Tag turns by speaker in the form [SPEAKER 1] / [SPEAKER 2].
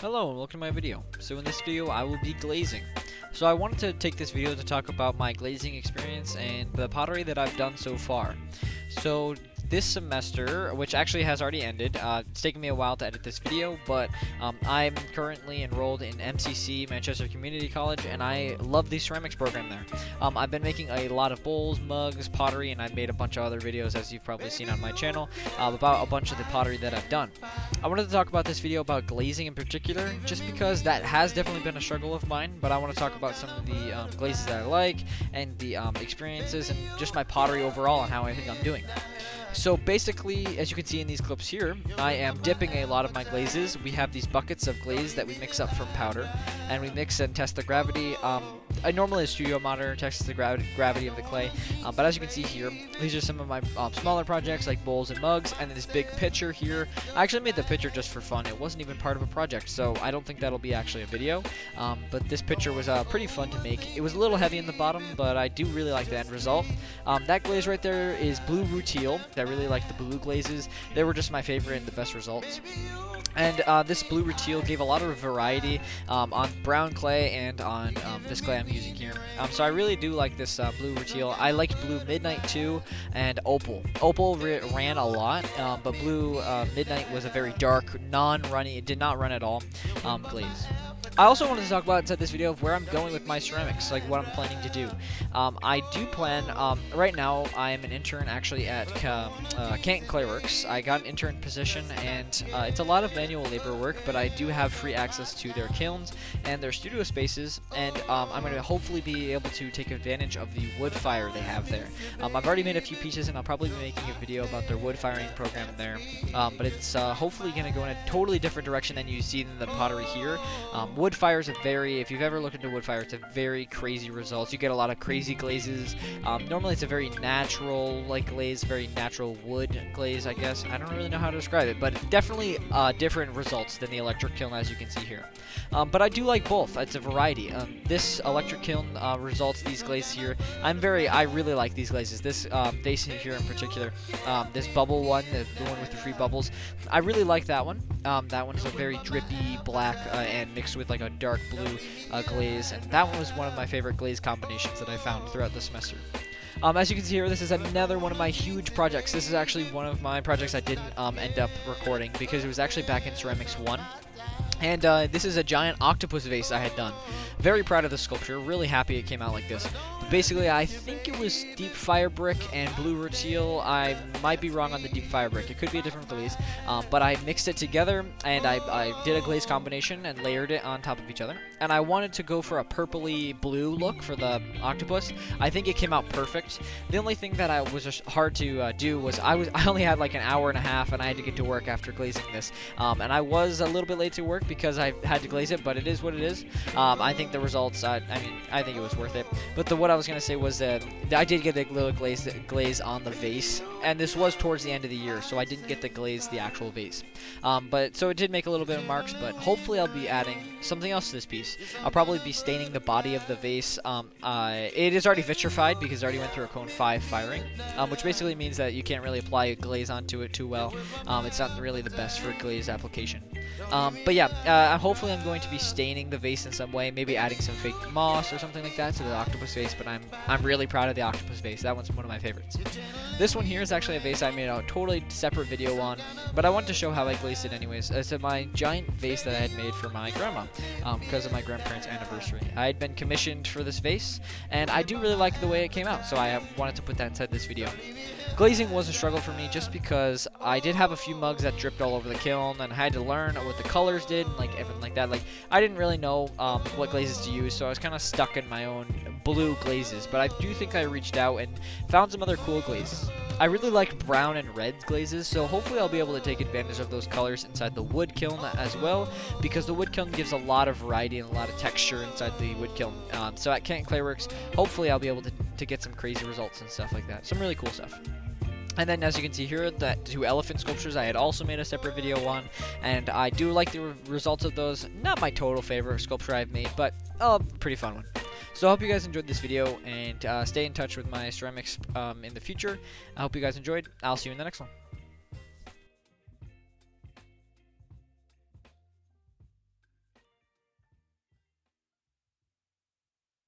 [SPEAKER 1] Hello and welcome to my video. So in this video I will be glazing. So I wanted to take this video to talk about my glazing experience and the pottery that I've done so far. So this semester, which actually has already ended, it's taken me a while to edit this video, but I'm currently enrolled in MCC, Manchester Community College, and I love the ceramics program there. I've been making a lot of bowls, mugs, pottery, and I've made a bunch of other videos, as you've probably seen on my channel, about a bunch of the pottery that I've done. I wanted to talk about this video about glazing in particular, just because that has definitely been a struggle of mine, but I want to talk about some of the glazes that I like, and the experiences, and just my pottery overall, and how I think I'm doing. So basically, as you can see in these clips here, I am dipping a lot of my glazes. We have these buckets of glaze that we mix up from powder, and we mix and test the gravity. Normally a studio monitor tests the gravity of the clay, but as you can see here, these are some of my smaller projects like bowls and mugs, and this big pitcher here. I actually made the pitcher just for fun. It wasn't even part of a project, so I don't think that'll be actually a video, but this pitcher was pretty fun to make. It was a little heavy in the bottom, but I do really like the end result. That glaze right there is blue rutile. I really like the blue glazes. They were just my favorite and the best results. And this blue rutile gave a lot of variety on brown clay and on this clay I'm using here. So I really do like this blue rutile. I liked blue midnight too, and opal. Opal ran a lot, but blue midnight was a very dark, non-runny, it did not run at all, glaze. I also wanted to talk about inside this video of where I'm going with my ceramics, like what I'm planning to do. I do plan, right now I am an intern actually at Canton Clay Works. I got an intern position, and it's a lot of manual labor work, but I do have free access to their kilns and their studio spaces, and I'm going to hopefully be able to take advantage of the wood fire they have there. I've already made a few pieces, and I'll probably be making a video about their wood firing program there, but it's hopefully going to go in a totally different direction than you see in the pottery here. Wood fire is if you've ever looked into wood fire, it's a very crazy results. You get a lot of crazy glazes. Normally it's a very natural glaze, very natural wood glaze, I guess. I don't really know how to describe it, but definitely different results than the electric kiln, as you can see here. But I do like both. It's a variety. This electric kiln results, these glazes here, I really like these glazes. This vase here in particular, this bubble one, the one with the free bubbles, I really like that one. That one is a very drippy black and mixed with like a dark blue glaze, and that one was one of my favorite glaze combinations that I found throughout the semester. As you can see here, this is another one of my huge projects. This is actually one of my projects I didn't end up recording because it was actually back in Ceramics 1. And this is a giant octopus vase I had done. Very proud of the sculpture, really happy it came out like this. But basically, I think it was deep fire brick and blue rutile. I might be wrong on the deep fire brick. It could be a different glaze. But I mixed it together, and I did a glaze combination and layered it on top of each other. And I wanted to go for a purpley blue look for the octopus. I think it came out perfect. The only thing that was just hard to do was I only had like an hour and a half, and I had to get to work after glazing this. And I was a little bit late to work because I had to glaze it, but it is what it is. I think the results, I think it was worth it. But what I was going to say was that I did get a little glaze on the vase, and this was towards the end of the year, so I didn't get to glaze the actual vase. So it did make a little bit of marks, but hopefully I'll be adding something else to this piece. I'll probably be staining the body of the vase. It is already vitrified because it already went through a cone 5 firing, which basically means that you can't really apply a glaze onto it too well. It's not really the best for glaze application. But yeah, hopefully I'm going to be staining the vase in some way, maybe adding some fake moss or something like that to the octopus vase, but I'm really proud of the octopus vase. That one's one of my favorites. This one here is actually a vase I made a totally separate video on, but I wanted to show how I glazed it anyways. It's my giant vase that I had made for my grandma because of my grandparents' anniversary. I had been commissioned for this vase, and I do really like the way it came out, so I wanted to put that inside this video. Glazing was a struggle for me just because I did have a few mugs that dripped all over the kiln, and I had to learn what the colors did and like everything like that. Like, I didn't really know what glazes to use, so I was kind of stuck in my own blue glazes, but I do think I reached out and found some other cool glazes. I really like brown and red glazes, so hopefully I'll be able to take advantage of those colors inside the wood kiln as well, because the wood kiln gives a lot of variety and a lot of texture inside the wood kiln. So at Canton Clay Works, hopefully I'll be able to get some crazy results and stuff like that. Some really cool stuff. And then, as you can see here, the 2 elephant sculptures I had also made a separate video on, and I do like the results of those. Not my total favorite sculpture I've made, but a pretty fun one. So I hope you guys enjoyed this video, and stay in touch with my ceramics in the future. I hope you guys enjoyed. I'll see you in the next one.